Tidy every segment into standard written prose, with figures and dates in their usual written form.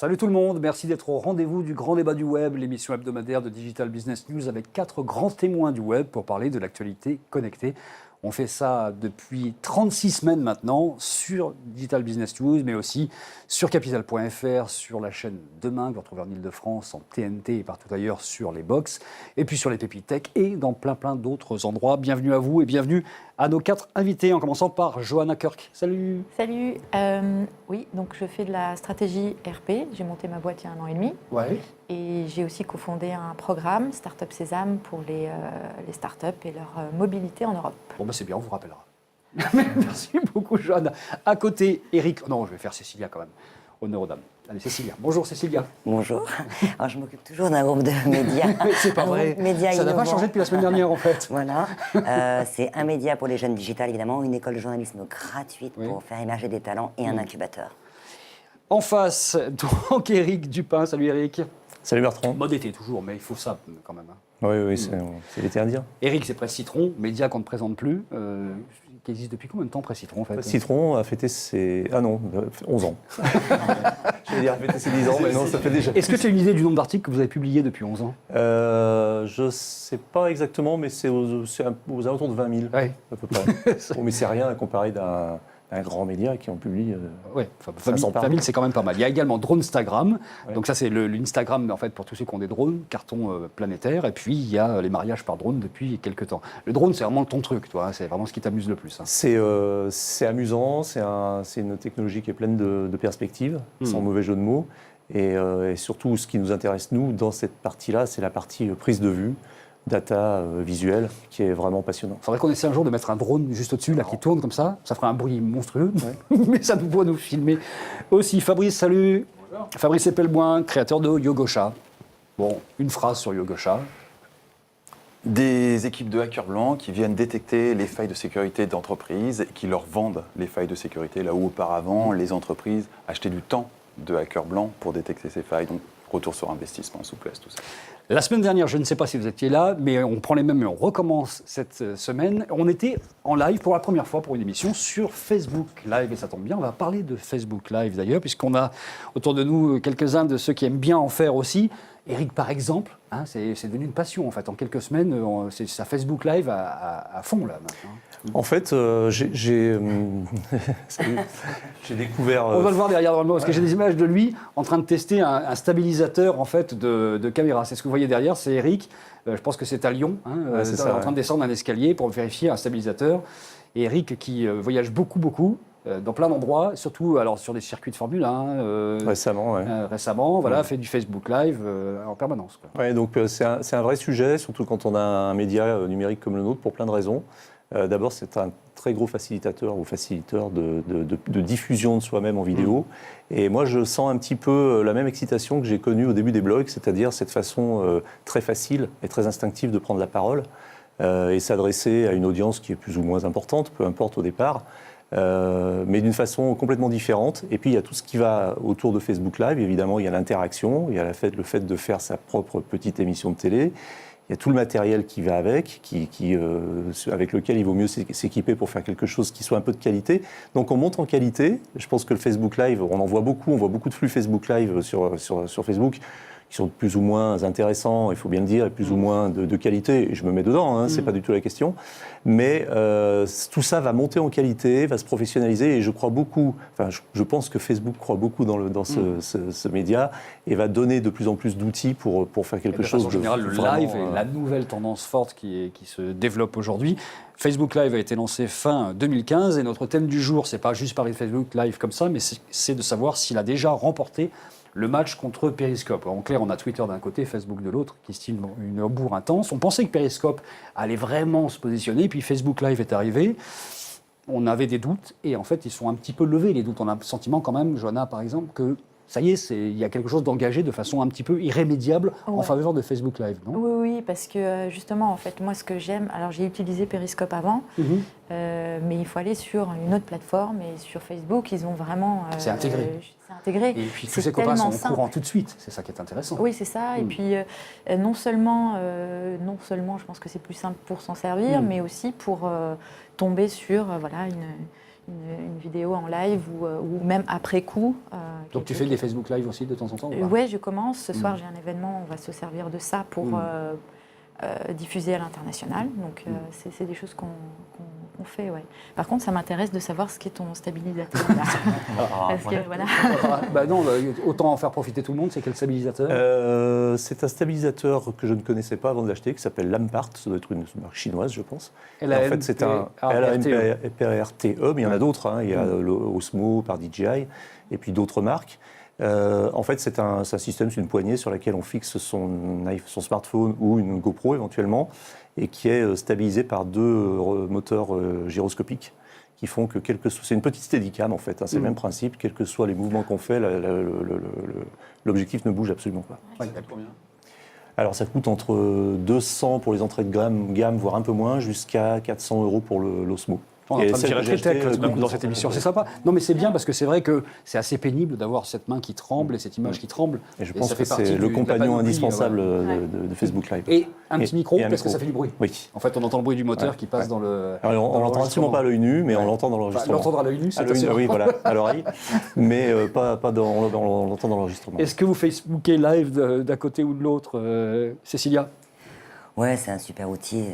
Salut tout le monde, merci d'être au rendez-vous du grand débat du web, l'émission hebdomadaire de Digital Business News avec 4 grands témoins du web pour parler de l'actualité connectée. On fait ça depuis 36 semaines maintenant sur Digital Business News, mais aussi sur capital.fr, sur la chaîne Demain, que vous retrouvez en Ile-de-France, en TNT et partout ailleurs sur les box, et puis sur les pépites tech et dans plein d'autres endroits. Bienvenue à vous et bienvenue à nos 4 invités, en commençant par Johanna Kirk. Salut. Salut. Oui, donc je fais de la stratégie RP. J'ai monté ma boîte il y a 1 an et demi. Ouais. Et j'ai aussi cofondé un programme, Startup Sésame, pour les startups et leur mobilité en Europe. Bon, bah c'est bien, on vous rappellera. Merci beaucoup, Johanna. À côté, Eric. Non, je vais faire Cécilia quand même. Honneur aux dames. Allez, Cécilia. Bonjour, Cécilia. Bonjour. Alors, je m'occupe toujours d'un groupe de médias. C'est pas vrai. Ça n'a pas changé depuis la semaine dernière, en fait. Voilà. C'est un média pour les jeunes digitales, évidemment, une école de journalisme gratuite pour faire émerger des talents et un incubateur. En face, donc, Eric Dupin. Salut, Eric. Salut Bertrand. Mode été toujours, mais il faut ça quand même. Oui, c'est l'été indien. Eric, c'est Presse Citron, média qu'on ne présente plus, qui existe depuis combien de temps, Presse Citron, en fait? Presse Citron a fêté ses... Ah non, 11 ans. Je vais dire fêté ses 10 ans, mais non, ça fait déjà... Est-ce que tu as une idée du nombre d'articles que vous avez publiés depuis 11 ans? Je ne sais pas exactement, mais c'est aux alentours de 20 000, Ouais. à peu près. Bon, mais c'est rien à comparer d'un grand média qui en publie... Oui, 20 000, c'est quand même pas mal. Il y a également Dronestagram. Ouais. Donc ça, c'est l'Instagram, en fait, pour tous ceux qui ont des drones, carton planétaire. Et puis, il y a les mariages par drone depuis quelques temps. Le drone, c'est vraiment ton truc, toi. C'est vraiment ce qui t'amuse le plus. Hein. C'est amusant, c'est une technologie qui est pleine de perspectives, sans mauvais jeu de mots. Et surtout, ce qui nous intéresse, nous, dans cette partie-là, c'est la partie prise de vue, data visuelle, qui est vraiment passionnante. Il faudrait qu'on essaie un jour de mettre un drone juste au-dessus, là, qui tourne comme ça. Ça ferait un bruit monstrueux, mais ça nous pourrait nous filmer aussi. Fabrice, salut. Bonjour. Fabrice Epelboin, créateur de Yogosha. Bon, une phrase sur Yogosha. Des équipes de hackers blancs qui viennent détecter les failles de sécurité d'entreprises et qui leur vendent les failles de sécurité, là où auparavant, les entreprises achetaient du temps de hackers blancs pour détecter ces failles. Donc, retour sur investissement, souplesse, tout ça. La semaine dernière, je ne sais pas si vous étiez là, mais on prend les mêmes et on recommence cette semaine. On était en live pour la première fois pour une émission sur Facebook Live, et ça tombe bien, on va parler de Facebook Live d'ailleurs, puisqu'on a autour de nous quelques-uns de ceux qui aiment bien en faire aussi. Eric, par exemple, hein, c'est devenu une passion en fait. En quelques semaines, c'est sa Facebook Live à fond là maintenant. En fait, j'ai découvert... On va le voir derrière dans le mot, parce que j'ai des images de lui en train de tester un stabilisateur en fait, de caméra. C'est ce que vous voyez derrière, c'est Eric. Je pense que c'est à Lyon, hein, c'est ça, en train de descendre un escalier pour vérifier un stabilisateur. Et Eric qui voyage beaucoup, dans plein d'endroits, surtout alors, sur des circuits de Formule 1. Récemment, voilà, fait du Facebook Live en permanence. Quoi. Ouais, donc c'est un vrai sujet, surtout quand on a un média numérique comme le nôtre, pour plein de raisons. D'abord, c'est un très gros facilitateur de diffusion de soi-même en vidéo. Et moi, je sens un petit peu la même excitation que j'ai connue au début des blogs, c'est-à-dire cette façon très facile et très instinctive de prendre la parole et s'adresser à une audience qui est plus ou moins importante, peu importe au départ, mais d'une façon complètement différente. Et puis, il y a tout ce qui va autour de Facebook Live. Évidemment, il y a l'interaction, il y a le fait de faire sa propre petite émission de télé. Il y a tout le matériel qui va avec, avec lequel il vaut mieux s'équiper pour faire quelque chose qui soit un peu de qualité. Donc on monte en qualité. Je pense que le Facebook Live, on voit beaucoup de flux Facebook Live sur Facebook qui sont plus ou moins intéressants, il faut bien le dire, et plus ou moins de qualité. Et je me mets dedans, hein, c'est pas du tout la question. Mais tout ça va monter en qualité, va se professionnaliser, et je crois beaucoup, je pense que Facebook croit beaucoup dans ce média, et va donner de plus en plus d'outils pour faire quelque chose de général, le live est la nouvelle tendance forte qui se développe aujourd'hui. Facebook Live a été lancé fin 2015, et notre thème du jour, c'est pas juste parler de Facebook Live comme ça, mais c'est de savoir s'il a déjà remporté le match contre Periscope. En clair, on a Twitter d'un côté, Facebook de l'autre, qui style une bourre intense. On pensait que Periscope allait vraiment se positionner, puis Facebook Live est arrivé. On avait des doutes, et en fait, ils sont un petit peu levés, les doutes. On a le sentiment quand même, Johanna par exemple, que ça y est, il y a quelque chose d'engagé de façon un petit peu irrémédiable en faveur de Facebook Live, non ? Oui, parce que justement, en fait, moi, ce que j'aime, alors j'ai utilisé Periscope avant, mais il faut aller sur une autre plateforme, et sur Facebook, ils ont vraiment... c'est intégré. C'est intégré. Et puis tous ces copains sont au courant tout de suite, c'est ça qui est intéressant. Oui, c'est ça. Et puis, non seulement, je pense que c'est plus simple pour s'en servir, mais aussi pour tomber sur une vidéo en live ou même après coup. Donc tu fais des Facebook Live aussi de temps en temps ou pas? Oui, je commence. Ce soir, j'ai un événement, on va se servir de ça pour diffuser à l'international. Donc c'est des choses qu'on fait, ouais. Par contre, ça m'intéresse de savoir ce qu'est ton stabilisateur. Parce que, voilà. Bah non, autant en faire profiter tout le monde. C'est quel stabilisateur? C'est un stabilisateur que je ne connaissais pas avant de l'acheter, qui s'appelle Lampart. Ça doit être une marque chinoise, je pense. Et en fait, c'est un LAMPRTE, mais il y en a d'autres. Hein. Il y a Osmo par DJI et puis d'autres marques. En fait, c'est un système, c'est une poignée sur laquelle on fixe son smartphone ou une GoPro éventuellement, et qui est stabilisé par 2 moteurs gyroscopiques qui font que c'est une petite Steadicam en fait, hein, c'est le même principe, quels que soient les mouvements qu'on fait, l'objectif ne bouge absolument pas. Ça coûte combien? Alors ça coûte entre 200 pour les entrées de gamme, voire un peu moins, jusqu'à 400 € pour l'Osmo. On est en train de tirer très tech dans cette émission, c'est sympa. Non mais c'est bien parce que c'est vrai que c'est assez pénible d'avoir cette main qui tremble et cette image qui tremble. Et je pense que c'est le compagnon indispensable de Facebook Live. Et un petit micro parce que ça fait du bruit. Oui. En fait, on entend le bruit du moteur qui passe dans le... Alors, on l'entend absolument pas à l'œil nu, mais on l'entend dans l'enregistrement. L'entendre à l'œil nu, c'est assez... Oui, voilà, à l'oreille, mais on l'entend dans l'enregistrement. Est-ce que vous Facebookez live d'un côté ou de l'autre, Cécilia? Ouais, c'est un super outil.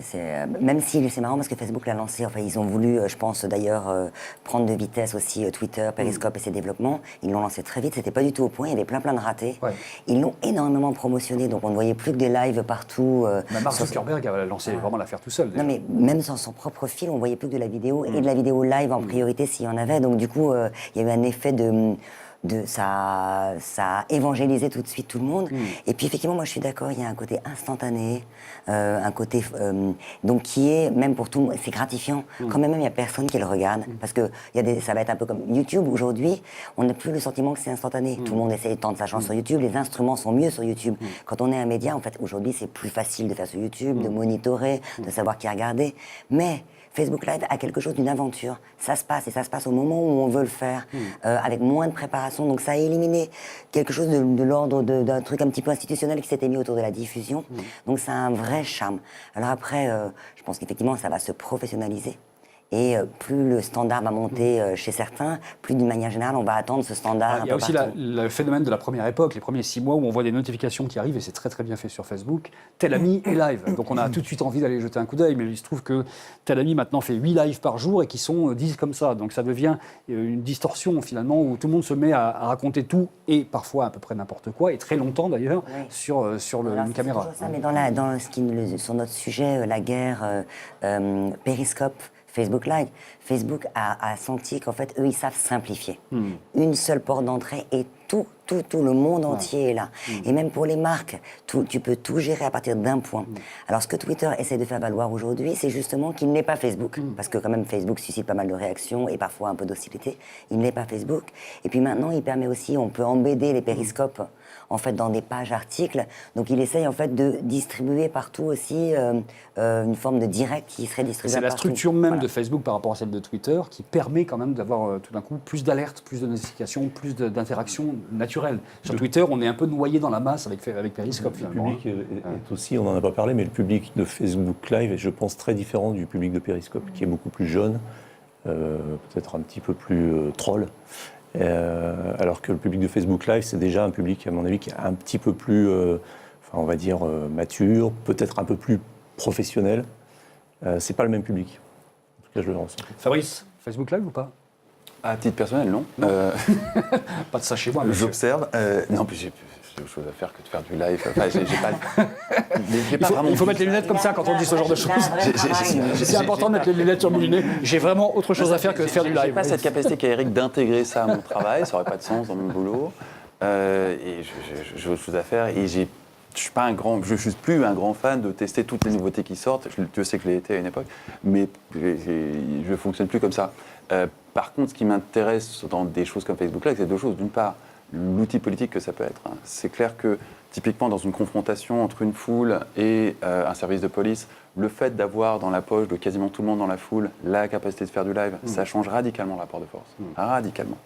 Même si c'est marrant parce que Facebook l'a lancé. Enfin, ils ont voulu, je pense d'ailleurs, prendre de vitesse aussi Twitter, Periscope et ses développements. Ils l'ont lancé très vite. C'était pas du tout au point. Il y avait plein de ratés. Ouais. Ils l'ont énormément promotionné. Donc on ne voyait plus que des lives partout. Mark Zuckerberg a lancé vraiment l'affaire tout seul. Non, mais même sans son propre fil, on voyait plus que de la vidéo et de la vidéo live en priorité s'il y en avait. Donc du coup, il y avait un effet ça a évangélisé tout de suite tout le monde. Et puis effectivement, moi je suis d'accord, il y a un côté instantané, un côté donc qui est, même pour tout le monde, c'est gratifiant. Quand même, il n'y a personne qui le regarde, parce que ça va être un peu comme YouTube aujourd'hui, on n'a plus le sentiment que c'est instantané. Tout le monde essaie de tenter sa chance sur YouTube, les instruments sont mieux sur YouTube. Quand on est un média, en fait, aujourd'hui, c'est plus facile de faire sur YouTube, de monitorer, de savoir qui a regardé. Mais Facebook Live a quelque chose d'une aventure. Ça se passe, et ça se passe au moment où on veut le faire, avec moins de préparation. Donc ça a éliminé quelque chose de l'ordre d'un truc un petit peu institutionnel qui s'était mis autour de la diffusion. Donc ça a un vrai charme. Alors après, je pense qu'effectivement, ça va se professionnaliser. Et plus le standard va monter chez certains, plus d'une manière générale, on va attendre ce standard. Il y a aussi le phénomène de la première époque, les premiers 6 mois où on voit des notifications qui arrivent, et c'est très très bien fait sur Facebook. Tel ami est live. Donc on a tout de suite envie d'aller jeter un coup d'œil, mais il se trouve que tel ami maintenant fait 8 lives par jour et qui sont 10 comme ça. Donc ça devient une distorsion finalement où tout le monde se met à raconter tout et parfois à peu près n'importe quoi, et très longtemps d'ailleurs, sur une caméra. Ça, mais sur notre sujet, la guerre, Periscope, Facebook Live, Facebook a senti qu'en fait, eux, ils savent simplifier. Une seule porte d'entrée et tout le monde entier est là. Et même pour les marques, tu peux tout gérer à partir d'un point. Alors, ce que Twitter essaie de faire valoir aujourd'hui, c'est justement qu'il n'est pas Facebook. Parce que quand même, Facebook suscite pas mal de réactions et parfois un peu d'hostilité. Il n'est pas Facebook. Et puis maintenant, il permet aussi, on peut embedder les périscopes en fait, dans des pages articles. Donc, il essaye en fait de distribuer partout aussi une forme de direct qui serait distribué partout. C'est la structure même de Facebook par rapport à celle de Twitter qui permet quand même d'avoir tout d'un coup plus d'alertes, plus de notifications, plus d'interactions naturelles. Sur Twitter, on est un peu noyé dans la masse avec Periscope finalement. Le public est aussi, on n'en a pas parlé, mais le public de Facebook Live est, je pense, très différent du public de Periscope, qui est beaucoup plus jeune, peut-être un petit peu plus troll. Alors que le public de Facebook Live, c'est déjà un public, à mon avis, qui est un petit peu plus, on va dire, mature, peut-être un peu plus professionnel. C'est pas le même public. En tout cas, je le ressens. Fabrice, Facebook Live ou pas? À titre personnel, non. Pas de ça chez moi. J'observe. Non, puis j'ai autre chose à faire que de faire du live. Enfin, j'ai pas il faut mettre les lunettes comme ça quand on dit ce genre de choses. C'est important de mettre les lunettes sur mon nez. J'ai vraiment autre chose à faire que de faire du live. J'ai pas cette capacité qu'a Eric d'intégrer ça à mon travail. Ça aurait pas de sens dans mon boulot. Et j'ai autre chose à faire. Et je suis plus un grand fan de tester toutes les nouveautés qui sortent. Dieu sait que je l'ai été à une époque, mais je fonctionne plus comme ça. Par contre, ce qui m'intéresse dans des choses comme Facebook Live, c'est deux choses. D'une part, l'outil politique que ça peut être. C'est clair que, typiquement, dans une confrontation entre une foule et un service de police, le fait d'avoir dans la poche de quasiment tout le monde dans la foule la capacité de faire du live, ça change radicalement le rapport de force. Radicalement.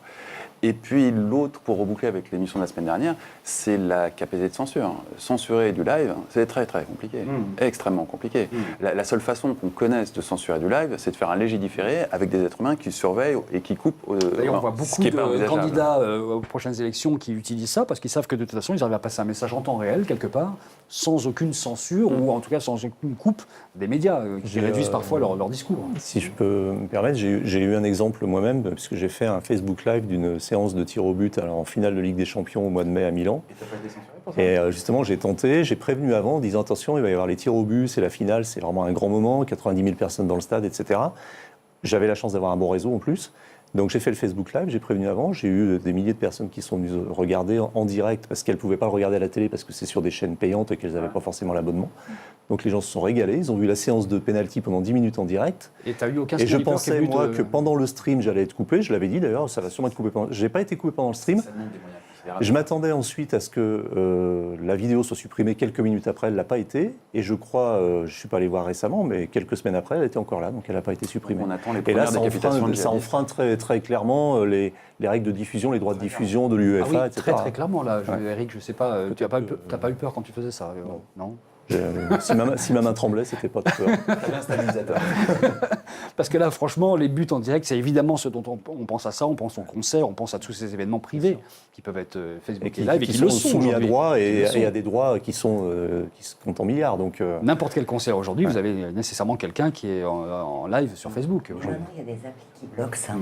Et puis l'autre, pour reboucler avec l'émission de la semaine dernière, c'est la capacité de censure. Censurer du live, c'est très très compliqué, extrêmement compliqué. La seule façon qu'on connaisse de censurer du live, c'est de faire un légiféré avec des êtres humains qui surveillent et qui coupent. D'ailleurs, on voit ce beaucoup qui est pas de envisageable. candidats aux prochaines élections qui utilisent ça parce qu'ils savent que de toute façon, ils arrivent à passer un message en temps réel, quelque part, sans aucune censure ou en tout cas sans aucune coupe des médias qui J'ai, réduisent parfois leur discours. Si je peux me permettre, j'ai eu un exemple moi-même, puisque j'ai fait un Facebook Live d'une séance de tir au but en finale de Ligue des Champions au mois de mai à Milan. Et t'as pas été censuré pour ça? Et justement, j'ai tenté, j'ai prévenu avant en disant attention, il va y avoir les tirs au but, c'est la finale, c'est vraiment un grand moment, 90 000 personnes dans le stade, etc. J'avais la chance d'avoir un bon réseau en plus. Donc j'ai fait le Facebook Live, j'ai prévenu avant, j'ai eu des milliers de personnes qui sont venues regarder en direct parce qu'elles ne pouvaient pas le regarder à la télé parce que c'est sur des chaînes payantes et qu'elles n'avaient pas forcément l'abonnement. Donc les gens se sont régalés, ils ont vu la séance de penalty pendant 10 minutes en direct. Et tu as eu aucun Et je sniper pensais, qui est venu moi, te- que pendant le stream, j'allais être coupé. Je l'avais dit d'ailleurs, ça va sûrement être coupé pendant... Je n'ai pas été coupé pendant le stream. Ça demande des moyens considérables. Je m'attendais ensuite à ce que la vidéo soit supprimée quelques minutes après. Elle ne l'a pas été. Et je crois, je ne suis pas allé voir récemment, mais quelques semaines après, elle était encore là. Donc elle n'a pas été supprimée. On attend les Et là, premières ça décapitations de ça enfreint très, très clairement les règles de diffusion, les droits de diffusion de Ah l'UEFA, oui, etc. très très clairement là. Ouais. Eric, je sais pas, tu n'as Peut-être pas eu peur quand tu faisais ça non. Si ma main tremblait, c'était pas de peur. Très bien stabilisateur. Parce que là, franchement, les buts en direct, c'est évidemment ce dont on pense à ça, on pense aux concerts, on pense à tous ces événements privés qui peuvent être Facebook Et et qui, Live et qui qui sont le sont soumis à aujourd'hui. droit Qui et le sont. à des droits qui se comptent en milliards. Donc, N'importe quel concert aujourd'hui, vous avez nécessairement quelqu'un qui est en live sur Facebook aujourd'hui. Maintenant, il y a des applis qui bloquent ça.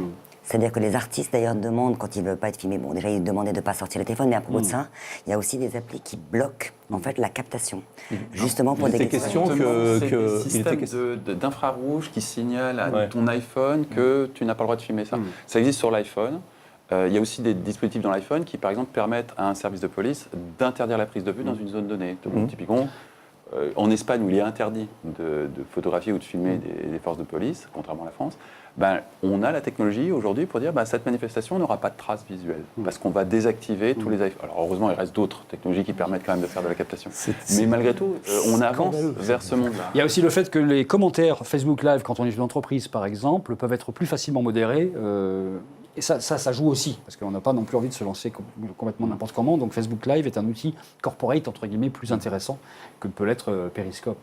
C'est-à-dire que les artistes, d'ailleurs, demandent, quand ils ne veulent pas être filmés, bon, déjà, ils demandaient de ne pas sortir le téléphone, mais à propos de ça, il y a aussi des applis qui bloquent, en fait, la captation. Justement pour Il des était questions... question C'est que- des il systèmes était d'infrarouge qui signalent à Ouais. ton iPhone que tu n'as pas le droit de filmer ça. Ça existe sur l'iPhone. Il y a aussi des dispositifs dans l'iPhone qui, par exemple, permettent à un service de police d'interdire la prise de vue dans une zone donnée. Donc, typiquement, en Espagne, où il est interdit de photographier ou de filmer des forces de police, contrairement à la France, ben, on a la technologie aujourd'hui pour dire cette manifestation n'aura pas de traces visuelles, parce qu'on va désactiver tous les iPhones. Alors heureusement, il reste d'autres technologies qui permettent quand même de faire de la captation. Mais malgré tout, on avance vers ce monde-là. Il y a aussi le fait que les commentaires Facebook Live, quand on est une entreprise par exemple, peuvent être plus facilement modérés. Et ça joue aussi, parce qu'on n'a pas non plus envie de se lancer complètement n'importe comment. Donc Facebook Live est un outil corporate, entre guillemets, plus intéressant que peut l'être Periscope,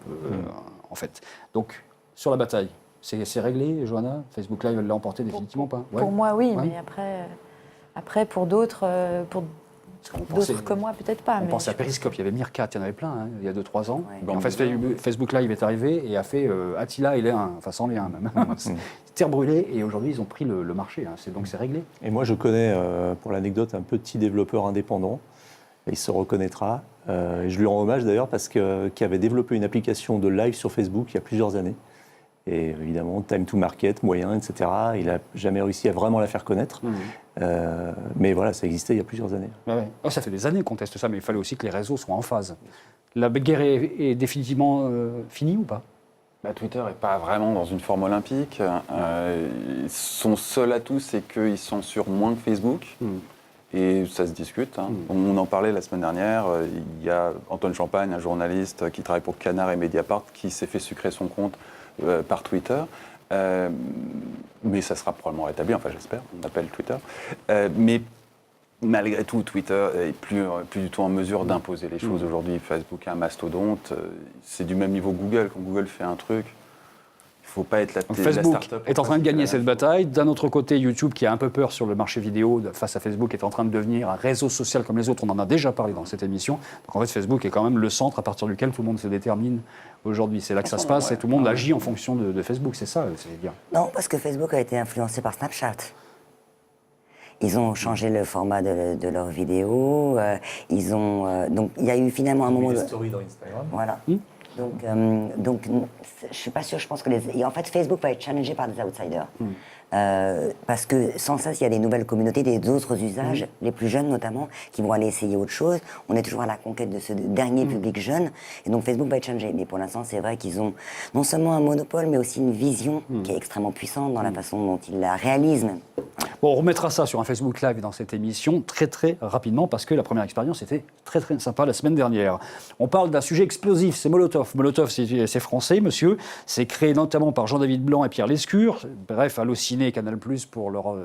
en fait. Donc, sur la bataille, c'est réglé, Johanna? Facebook Live, elle l'a emporté définitivement pas? Ouais. Pour moi, oui, Ouais. mais après pour d'autres, comme moi, peut-être pas. On mais pensait à Periscope, il y avait Meerkat, il y en avait plein, il y a 2-3 ans. Ouais. En fait, Facebook Live est arrivé et a fait Attila et les 1, enfin sans les 1 même. Terre brûlée, et aujourd'hui, ils ont pris le marché, donc c'est réglé. Et moi, je connais, pour l'anecdote, un petit développeur indépendant. Et il se reconnaîtra. Et je lui rends hommage d'ailleurs parce qui avait développé une application de live sur Facebook il y a plusieurs années. Et évidemment, time to market, moyen, etc. Il n'a jamais réussi à vraiment la faire connaître. Mais voilà, ça existait il y a plusieurs années. Ouais, ouais. Oh, ça fait des années qu'on teste ça, mais il fallait aussi que les réseaux soient en phase. La guerre est définitivement finie ou pas? Twitter n'est pas vraiment dans une forme olympique. Son seul atout, c'est qu'ils censurent moins que Facebook. Et ça se discute. On en parlait la semaine dernière. Il y a Antoine Champagne, un journaliste qui travaille pour Canard et Mediapart, qui s'est fait sucrer son compte par Twitter. Mais ça sera probablement rétabli, enfin j'espère, on appelle Twitter. Mais malgré tout, Twitter est plus du tout en mesure d'imposer les choses aujourd'hui. Facebook est un mastodonte, c'est du même niveau que Google. Quand Google fait un truc, il ne faut pas être la Facebook start-up. est en train de gagner cette bataille. D'un autre côté, YouTube, qui a un peu peur sur le marché vidéo face à Facebook, est en train de devenir un réseau social comme les autres. On en a déjà parlé dans cette émission. Donc en fait, Facebook est quand même le centre à partir duquel tout le monde se détermine aujourd'hui. C'est là que ça se passe et tout le monde agit en fonction de Facebook. C'est ça, c'est bien. Non, parce que Facebook a été influencé par Snapchat. Ils ont changé le format de leurs vidéos. Donc il y a eu finalement un moment... Les stories dans Instagram. Voilà. Donc, je suis pas sûre. Je pense que et en fait, Facebook va être challengé par des outsiders. Parce que sans ça, il y a des nouvelles communautés, des autres usages, les plus jeunes notamment, qui vont aller essayer autre chose. On est toujours à la conquête de ce dernier public jeune. Et donc Facebook va être challengé. Mais pour l'instant, c'est vrai qu'ils ont non seulement un monopole, mais aussi une vision qui est extrêmement puissante dans la façon dont ils la réalisent. Même. Bon, on remettra ça sur un Facebook Live dans cette émission très très rapidement parce que la première expérience était très très sympa la semaine dernière. On parle d'un sujet explosif, c'est Molotov. Molotov, c'est français, monsieur. C'est créé notamment par Jean-David Blanc et Pierre Lescure. Bref, Allociné et Canal+ pour leur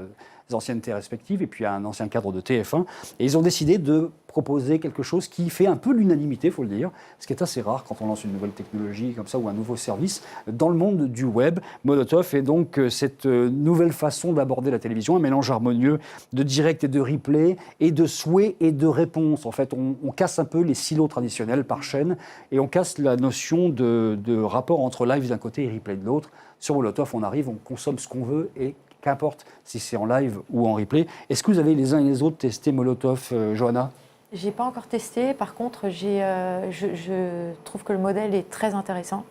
anciennetés respectives, et puis un ancien cadre de TF1. Et ils ont décidé de proposer quelque chose qui fait un peu l'unanimité, il faut le dire, ce qui est assez rare quand on lance une nouvelle technologie comme ça ou un nouveau service dans le monde du web. Molotov est donc cette nouvelle façon d'aborder la télévision, un mélange harmonieux de direct et de replay, et de souhait et de réponse. En fait, on casse un peu les silos traditionnels par chaîne, et on casse la notion de rapport entre live d'un côté et replay de l'autre. Sur Molotov, on arrive, on consomme ce qu'on veut, et qu'importe si c'est en live ou en replay. Est-ce que vous avez les uns et les autres testé Molotov, Johanna ? J'ai pas encore testé. Par contre, je trouve que le modèle est très intéressant.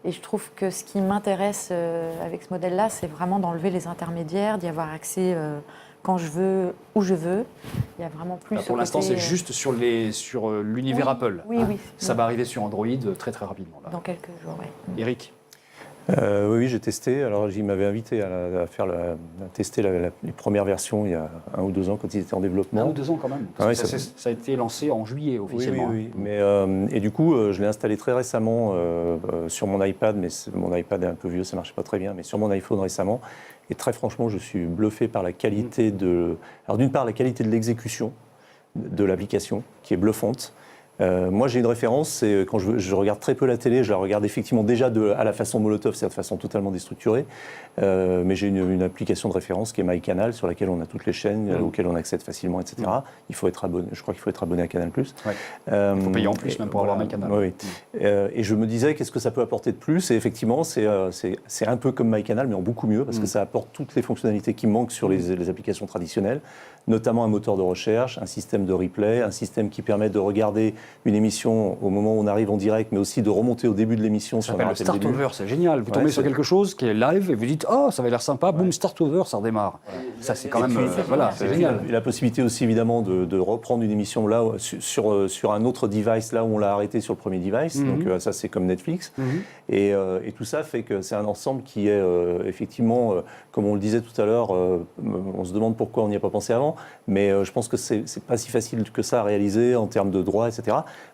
Et je trouve que ce qui m'intéresse avec ce modèle-là, c'est vraiment d'enlever les intermédiaires, d'y avoir accès quand je veux, où je veux. Il y a vraiment plus. Pour l'instant, c'est juste sur l'univers Apple. Oui, oui. Ça va arriver sur Android très très rapidement. Là. Dans quelques jours, oui. Eric ? Oui, j'ai testé. Alors, il m'avait invité à tester les premières versions il y a 1 ou 2 ans quand ils étaient en développement. 1 ou 2 ans quand même. Ah, ça a été lancé en juillet officiellement. Oui. Mais, et du coup, je l'ai installé très récemment sur mon iPad, mais mon iPad est un peu vieux, ça ne marchait pas très bien, mais sur mon iPhone récemment. Et très franchement, je suis bluffé par la qualité Alors, d'une part, la qualité de l'exécution de l'application, qui est bluffante. Moi, j'ai une référence, c'est quand je regarde très peu la télé, je la regarde effectivement déjà à la façon Molotov, c'est de façon totalement déstructurée, mais j'ai une application de référence qui est MyCanal, sur laquelle on a toutes les chaînes, auxquelles on accède facilement, etc. Il faut être abonné, je crois qu'il faut être abonné à Canal+. Ouais. Il faut payer en plus même pour avoir MyCanal. Oui. Et je me disais, qu'est-ce que ça peut apporter de plus ? Et effectivement, c'est un peu comme MyCanal, mais en beaucoup mieux, parce que ça apporte toutes les fonctionnalités qui manquent sur les applications traditionnelles, notamment un moteur de recherche, un système de replay, un système qui permet de regarder une émission au moment où on arrive en direct, mais aussi de remonter au début de l'émission. Ça s'appelle le Start Over, c'est génial. Vous tombez sur quelque chose qui est live et vous dites « Oh, ça va l'air sympa », boum, Start Over, ça redémarre. Ça, c'est quand même... c'est génial. Et la possibilité aussi, évidemment, de reprendre une émission là, sur un autre device, là où on l'a arrêté sur le premier device. Donc ça, c'est comme Netflix. Et tout ça fait que c'est un ensemble qui est effectivement, comme on le disait tout à l'heure, on se demande pourquoi on n'y a pas pensé avant, mais je pense que c'est pas si facile que ça à réaliser en termes de droits, etc.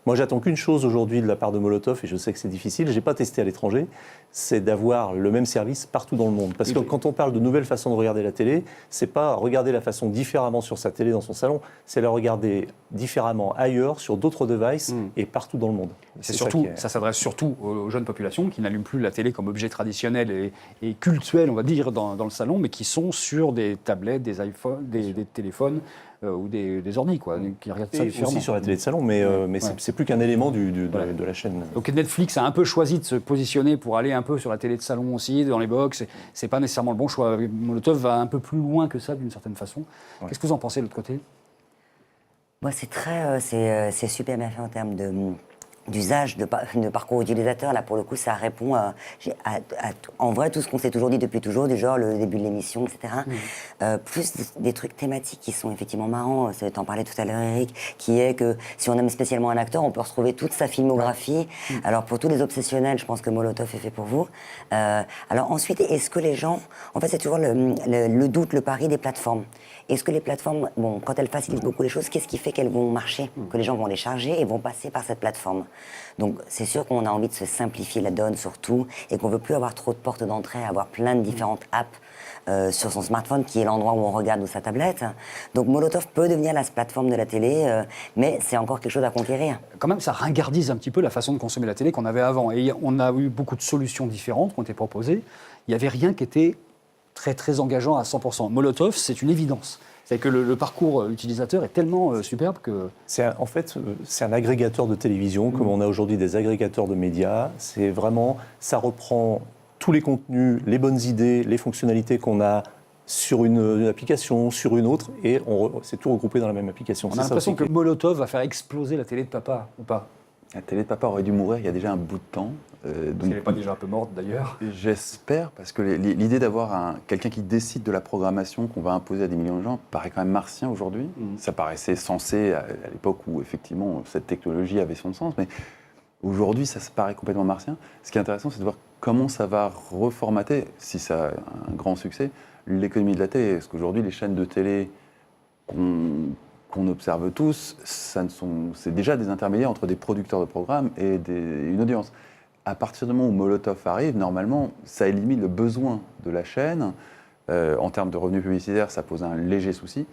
Moi, j'attends qu'une chose aujourd'hui de la part de Molotov, et je sais que c'est difficile, je n'ai pas testé à l'étranger, c'est d'avoir le même service partout dans le monde. Parce que quand on parle de nouvelles façons de regarder la télé, c'est pas regarder la façon différemment sur sa télé dans son salon, c'est la regarder différemment ailleurs, sur d'autres devices et partout dans le monde. Ça s'adresse surtout aux jeunes populations qui n'allument plus la télé comme objet traditionnel et cultuel, on va dire, dans le salon, mais qui sont sur des tablettes, des iPhones, des téléphones ou des ordi, quoi, qui regardent ça différemment. Aussi sur la télé de salon, mais c'est plus qu'un élément de la chaîne. Donc Netflix a un peu choisi de se positionner pour aller un peu sur la télé de salon aussi, dans les box. C'est pas nécessairement le bon choix. Molotov va un peu plus loin que ça, d'une certaine façon. Qu'est-ce que vous en pensez de l'autre côté ? Moi, c'est super bien fait en termes d'usage, de parcours utilisateur. Là, pour le coup, ça répond en vrai tout ce qu'on sait toujours dit depuis toujours, du genre le début de l'émission, etc. Plus des trucs thématiques qui sont effectivement marrants. T'en parlais tout à l'heure, Eric, qui est que si on aime spécialement un acteur, on peut retrouver toute sa filmographie. Alors, pour tous les obsessionnels, je pense que Molotov est fait pour vous. Alors ensuite, est-ce que les gens... En fait, c'est toujours le doute, le pari des plateformes. Est-ce que les plateformes, bon, quand elles facilitent beaucoup les choses, qu'est-ce qui fait qu'elles vont marcher, que les gens vont les charger et vont passer par cette plateforme ? Donc, c'est sûr qu'on a envie de se simplifier la donne surtout et qu'on veut plus avoir trop de portes d'entrée, avoir plein de différentes apps sur son smartphone, qui est l'endroit où on regarde ou sa tablette. Donc, Molotov peut devenir la plateforme de la télé, mais c'est encore quelque chose à conquérir. Quand même, ça ringardise un petit peu la façon de consommer la télé qu'on avait avant. Et on a eu beaucoup de solutions différentes qui ont été proposées. Il n'y avait rien qui était très, très engageant à 100%. Molotov, c'est une évidence. C'est que le parcours utilisateur est tellement superbe que... En fait, c'est un agrégateur de télévision, comme on a aujourd'hui des agrégateurs de médias. C'est vraiment, ça reprend tous les contenus, les bonnes idées, les fonctionnalités qu'on a sur une application, sur une autre, et c'est tout regroupé dans la même application. On a l'impression que Molotov va faire exploser la télé de papa, ou pas ? La télé de papa aurait dû mourir il y a déjà un bout de temps. Donc, elle n'est pas déjà un peu morte d'ailleurs. J'espère, parce que l'idée d'avoir quelqu'un qui décide de la programmation qu'on va imposer à des millions de gens paraît quand même martien aujourd'hui. Ça paraissait sensé à l'époque où effectivement cette technologie avait son sens, mais aujourd'hui ça se paraît complètement martien. Ce qui est intéressant, c'est de voir comment ça va reformater, si ça a un grand succès, l'économie de la télé. Parce qu'aujourd'hui, les chaînes de télé qu'on observe tous, c'est déjà des intermédiaires entre des producteurs de programmes et une audience. À partir du moment où Molotov arrive, normalement, ça élimine le besoin de la chaîne En termes de revenus publicitaires, ça pose un léger souci.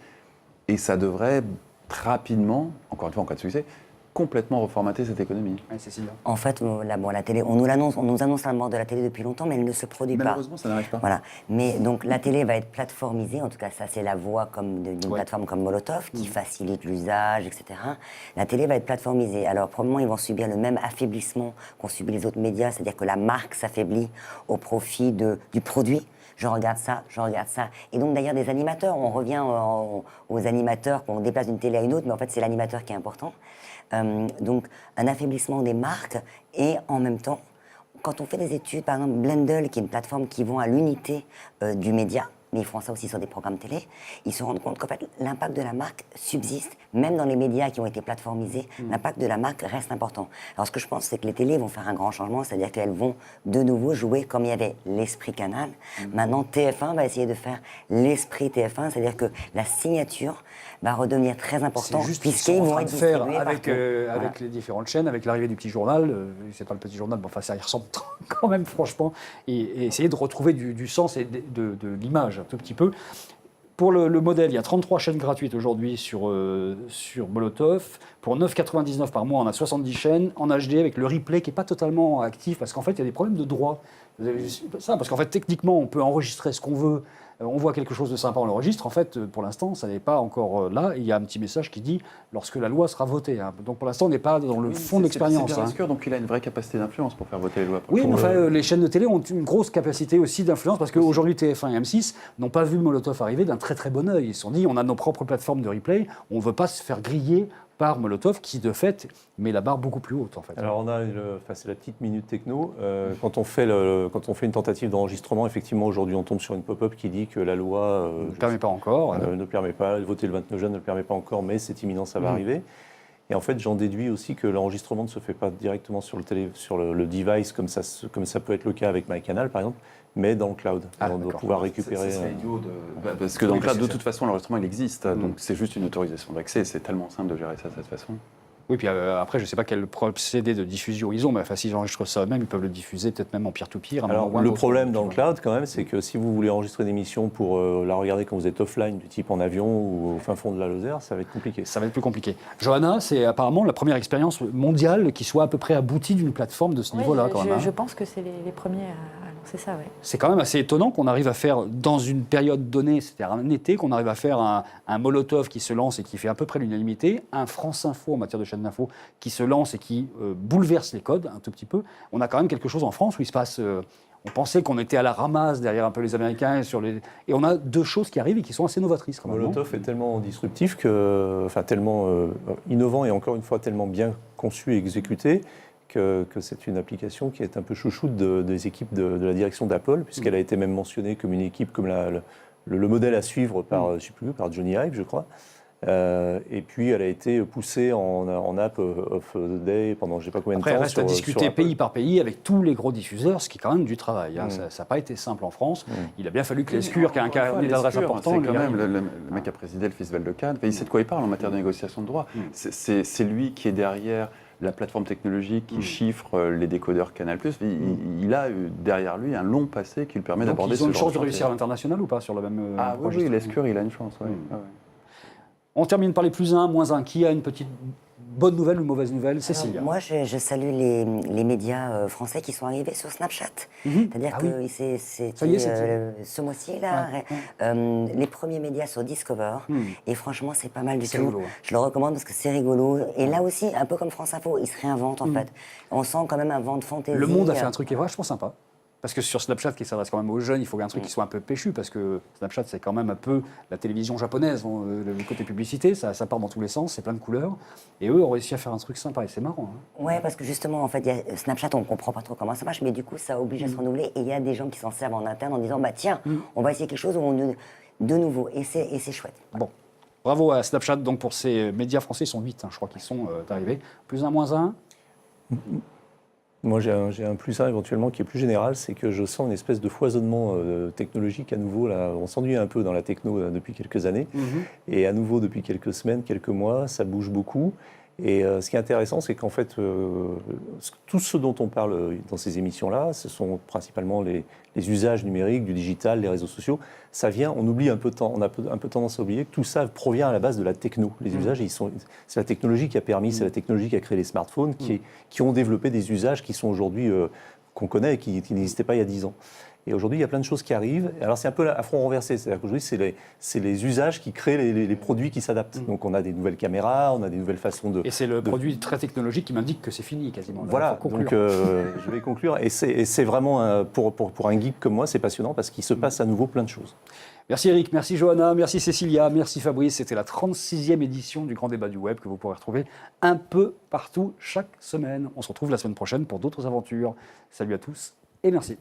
Et ça devrait rapidement, encore une fois en cas de succès, complètement reformater cette économie. Ouais, Cécilia. En fait, la télé, on nous annonce la mort de la télé depuis longtemps, mais elle ne se produit pas. Malheureusement, ça n'arrive pas. Voilà. Mais donc la télé va être plateformisée, en tout cas ça c'est la voie d'une plateforme comme Molotov qui facilite l'usage, etc. La télé va être plateformisée. Alors probablement ils vont subir le même affaiblissement qu'ont subi les autres médias, c'est-à-dire que la marque s'affaiblit au profit du produit. Je regarde ça, je regarde ça. Et donc d'ailleurs des animateurs, on revient aux animateurs, qu'on déplace d'une télé à une autre, mais en fait c'est l'animateur qui est important. Donc un affaiblissement des marques et en même temps, quand on fait des études, par exemple Blendle, qui est une plateforme qui vont à l'unité du média, mais ils font ça aussi sur des programmes télé, ils se rendent compte qu'en fait l'impact de la marque subsiste, même dans les médias qui ont été plateformisés, l'impact de la marque reste important. Alors ce que je pense, c'est que les télés vont faire un grand changement, c'est-à-dire qu'elles vont de nouveau jouer comme il y avait l'esprit Canal. Maintenant TF1 va essayer de faire l'esprit TF1, c'est-à-dire que la signature va redevenir très important C'est juste puisqu'ils vont être faire distribués avec, partout. Voilà. avec les différentes chaînes, avec l'arrivée du petit journal. C'est pas le petit journal, mais enfin ça y ressemble quand même franchement. Et essayer de retrouver du sens et de l'image un tout petit peu. Pour le modèle, il y a 33 chaînes gratuites aujourd'hui sur Molotov. Pour 9,99 par mois, on a 70 chaînes en HD avec le replay qui n'est pas totalement actif parce qu'en fait, il y a des problèmes de droit. Vous avez vu ça, parce qu'en fait, techniquement, on peut enregistrer ce qu'on veut. On voit quelque chose de sympa, on l'enregistre. En fait, pour l'instant, ça n'est pas encore là. Et il y a un petit message qui dit lorsque la loi sera votée. Hein. Donc pour l'instant, on n'est pas dans le fond de l'expérience. C'est bien sûr, donc il a une vraie capacité d'influence pour faire voter les lois. Oui, mais enfin, les chaînes de télé ont une grosse capacité aussi d'influence parce qu'aujourd'hui, TF1 et M6 n'ont pas vu Molotov arriver d'un très très bon œil. Ils se sont dit, on a nos propres plateformes de replay, on ne veut pas se faire griller par Molotov qui, de fait, met la barre beaucoup plus haute, en fait. Alors, c'est la petite minute techno. Quand on fait une tentative d'enregistrement, effectivement, aujourd'hui, on tombe sur une pop-up qui dit que la loi ne permet pas encore. ne permet pas, voter le 29 juin ne le permet pas encore, mais c'est imminent, ça va arriver. Et en fait, j'en déduis aussi que l'enregistrement ne se fait pas directement sur le device, comme ça peut être le cas avec MyCanal, par exemple, mais dans le cloud. On doit pouvoir récupérer. C'est idiot parce que dans le cloud, de toute façon, l'enregistrement, il existe. Donc c'est juste une autorisation d'accès. C'est tellement simple de gérer ça de cette façon. Oui, puis après, je ne sais pas quel procédé de diffusion ils ont, mais enfin, s'ils enregistrent ça eux-mêmes, ils peuvent le diffuser peut-être même en peer-to-peer. Alors, le problème dans le cloud, quand même, c'est que si vous voulez enregistrer une émission pour la regarder quand vous êtes offline, du type en avion ou au fin fond de la Lozère, ça va être compliqué. Ça va être plus compliqué. Johanna, c'est apparemment la première expérience mondiale qui soit à peu près aboutie d'une plateforme de ce niveau-là, quand même. Je pense que c'est les premiers à lancer ça, oui. C'est quand même assez étonnant qu'on arrive à faire, dans une période donnée, c'est-à-dire un été, qu'on arrive à faire un Molotov qui se lance et qui fait à peu près l'unanimité, un France Info en matière de chaîne d'info qui se lance et qui bouleverse les codes un tout petit peu. On a quand même quelque chose en France où il se passe... on pensait qu'on était à la ramasse derrière un peu les Américains et on a deux choses qui arrivent et qui sont assez novatrices quand même. Molotov est tellement disruptif tellement innovant et encore une fois tellement bien conçu et exécuté que c'est une application qui est un peu chouchoute des équipes de la direction d'Apple, puisqu'elle a été même mentionnée comme une équipe, comme le modèle à suivre par, je sais plus, par Johnny Ive, je crois. Et puis elle a été poussée en app of the day pendant je ne sais pas combien de temps. Après, il reste à discuter pays par pays avec tous les gros diffuseurs, ce qui est quand même du travail. Hein. Ça n'a pas été simple en France. Il a bien fallu que l'ESCUR, qui a un carnet d'adresse important... C'est quand même le mec qui a présidé le Festival de Cannes. Il sait de quoi il parle en matière de négociation de droit. C'est lui qui est derrière la plateforme technologique qui chiffre les décodeurs Canal+. Il a derrière lui un long passé qui lui permet d'aborder ce genre de Ils ont une chance de chantier. réussir à l'international ou pas sur le même projet? Oui, l'ESCUR, il a une chance. Ouais. On termine par les plus 1, moins 1. Qui a une petite bonne nouvelle ou mauvaise nouvelle? Cécilia. Moi, je salue les médias français qui sont arrivés sur Snapchat. C'est-à-dire que c'est ce mois-ci, là, les premiers médias sur Discover. Et franchement, c'est pas mal du tout. Rigolo. Je le recommande parce que c'est rigolo. Et là aussi, un peu comme France Info, ils se réinventent en fait. On sent quand même un vent de fantaisie. Le Monde a fait un truc qui est vachement sympa. Parce que sur Snapchat, qui s'adresse quand même aux jeunes, il faut un truc qui soit un peu péchu, parce que Snapchat, c'est quand même un peu la télévision japonaise. Le côté publicité, ça part dans tous les sens, c'est plein de couleurs. Et eux ont réussi à faire un truc sympa, et c'est marrant. Hein. Ouais, parce que justement, en fait, y a Snapchat, on comprend pas trop comment ça marche, mais du coup, ça oblige à se renouveler. Et il y a des gens qui s'en servent en interne en disant, bah tiens, on va essayer quelque chose de nouveau. Et c'est chouette. Bon. Bravo à Snapchat, donc pour ces médias français, ils sont 8, hein, je crois qu'ils sont arrivés. Plus 1, moins 1. Moi, j'ai un plus 1 éventuellement qui est plus général, c'est que je sens une espèce de foisonnement technologique à nouveau. Là, on s'ennuie un peu dans la techno depuis quelques années. Et à nouveau, depuis quelques semaines, quelques mois, ça bouge beaucoup. Et ce qui est intéressant, c'est qu'en fait, tout ce dont on parle dans ces émissions-là, ce sont principalement les usages numériques, du digital, les réseaux sociaux. Ça vient, on oublie un peu, on a un peu tendance à oublier que tout ça provient à la base de la techno. Les usages, c'est la technologie qui a permis, c'est la technologie qui a créé les smartphones, qui ont développé des usages qui sont aujourd'hui, qu'on connaît et qui n'existaient pas il y a 10 ans. Et aujourd'hui, il y a plein de choses qui arrivent. Alors, c'est un peu à front renversé. C'est-à-dire qu'aujourd'hui, c'est les usages qui créent les produits qui s'adaptent. Donc, on a des nouvelles caméras, on a des nouvelles façons de... Et c'est le produit très technologique qui m'indique que c'est fini, quasiment. Là, voilà, donc je vais conclure. Et c'est vraiment, pour un geek comme moi, c'est passionnant parce qu'il se passe à nouveau plein de choses. Merci Eric, merci Johanna, merci Cécilia, merci Fabrice. C'était la 36e édition du Grand Débat du Web que vous pourrez retrouver un peu partout chaque semaine. On se retrouve la semaine prochaine pour d'autres aventures. Salut à tous et merci.